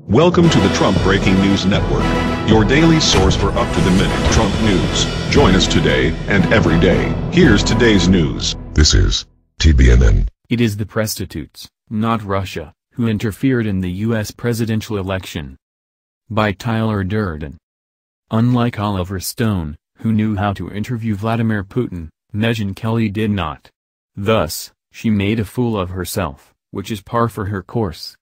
Welcome to the Trump Breaking News Network, your daily source for up-to-the-minute Trump news. Join us today and every day. Here's today's news. This is TBNN. It is the Presstitutes, not Russia, who interfered in the U.S. presidential election. By Tyler Durden. Unlike Oliver Stone, who knew how to interview Vladimir Putin, Megyn Kelly did not. Thus, she made a fool of herself, which is par for her course.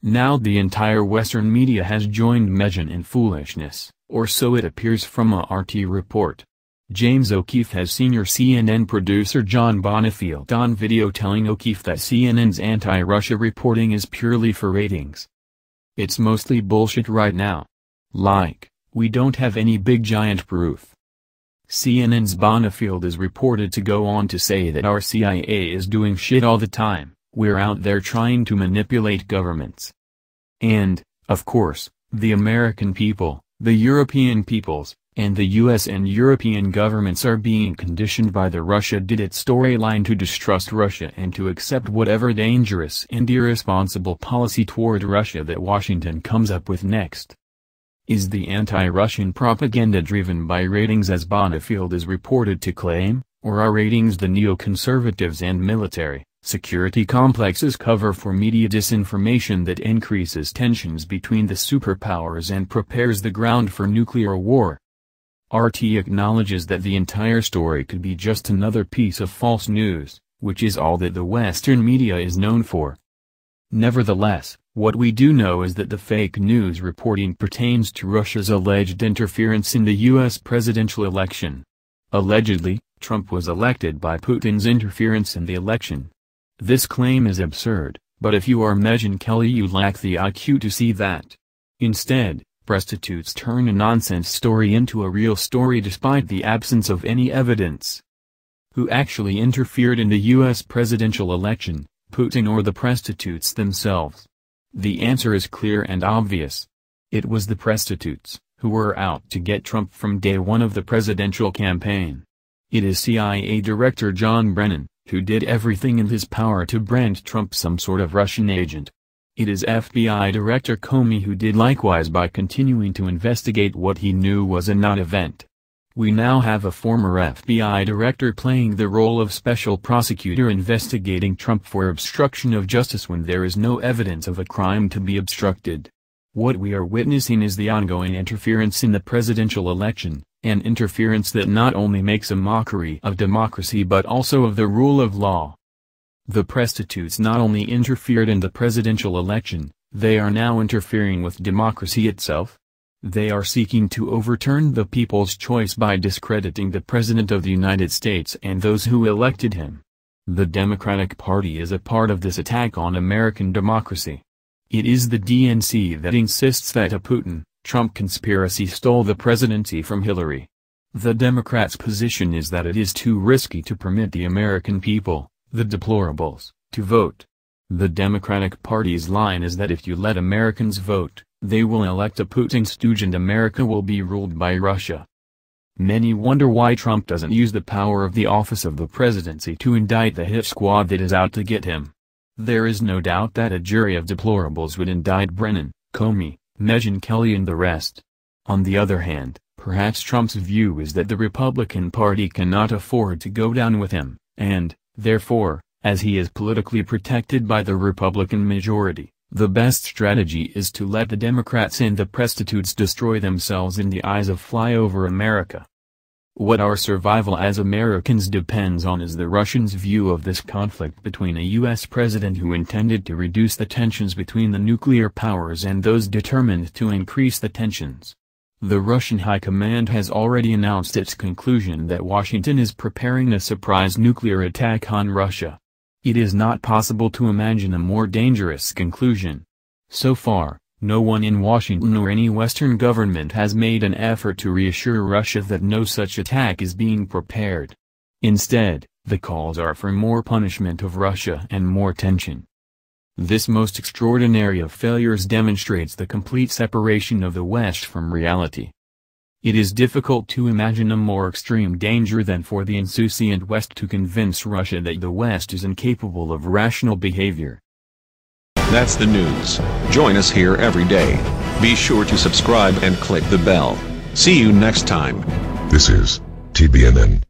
Now the entire Western media has joined Megyn in foolishness, or so it appears from a RT report. James O'Keefe has senior CNN producer John Bonifield on video telling O'Keefe that CNN's anti-Russia reporting is purely for ratings. It's mostly bullshit right now. Like, we don't have any big giant proof. CNN's Bonifield is reported to go on to say that our CIA is doing shit all the time. We're out there trying to manipulate governments. And, of course, the American people, the European peoples, and the US and European governments are being conditioned by the Russia did it storyline to distrust Russia and to accept whatever dangerous and irresponsible policy toward Russia that Washington comes up with next. Is the anti-Russian propaganda driven by ratings as Bonifield is reported to claim, or are ratings the neoconservatives and military security complexes cover for media disinformation that increases tensions between the superpowers and prepares the ground for nuclear war? RT acknowledges that the entire story could be just another piece of false news, which is all that the Western media is known for. Nevertheless, what we do know is that the fake news reporting pertains to Russia's alleged interference in the U.S. presidential election. Allegedly, Trump was elected by Putin's interference in the election. This claim is absurd, but if you are Megyn Kelly you lack the IQ to see that. Instead, Presstitutes turn a nonsense story into a real story despite the absence of any evidence. Who actually interfered in the U.S. presidential election, Putin or the Presstitutes themselves? The answer is clear and obvious. It was the Presstitutes, who were out to get Trump from day one of the presidential campaign. It is CIA Director John Brennan, who did everything in his power to brand Trump some sort of Russian agent. It is FBI Director Comey who did likewise by continuing to investigate what he knew was a non-event. We now have a former FBI director playing the role of special prosecutor investigating Trump for obstruction of justice when there is no evidence of a crime to be obstructed. What we are witnessing is the ongoing interference in the presidential election, an interference that not only makes a mockery of democracy but also of the rule of law. The Presstitutes not only interfered in the presidential election, they are now interfering with democracy itself. They are seeking to overturn the people's choice by discrediting the President of the United States and those who elected him. The Democratic Party is a part of this attack on American democracy. It is the DNC that insists that a Putin-Trump conspiracy stole the presidency from Hillary. The Democrats' position is that it is too risky to permit the American people, the deplorables, to vote. The Democratic Party's line is that if you let Americans vote, they will elect a Putin stooge and America will be ruled by Russia. Many wonder why Trump doesn't use the power of the office of the presidency to indict the hit squad that is out to get him. There is no doubt that a jury of deplorables would indict Brennan, Comey, Megyn Kelly and the rest. On the other hand, perhaps Trump's view is that the Republican Party cannot afford to go down with him, and, therefore, as he is politically protected by the Republican majority, the best strategy is to let the Democrats and the Presstitutes destroy themselves in the eyes of flyover America. What our survival as Americans depends on is the Russians' view of this conflict between a U.S. president who intended to reduce the tensions between the nuclear powers and those determined to increase the tensions. The Russian High Command has already announced its conclusion that Washington is preparing a surprise nuclear attack on Russia. It is not possible to imagine a more dangerous conclusion. So far, no one in Washington or any Western government has made an effort to reassure Russia that no such attack is being prepared. Instead, the calls are for more punishment of Russia and more tension. This most extraordinary of failures demonstrates the complete separation of the West from reality. It is difficult to imagine a more extreme danger than for the insouciant West to convince Russia that the West is incapable of rational behavior. That's the news. Join us here every day. Be sure to subscribe and click the bell. See you next time. This is TBNN.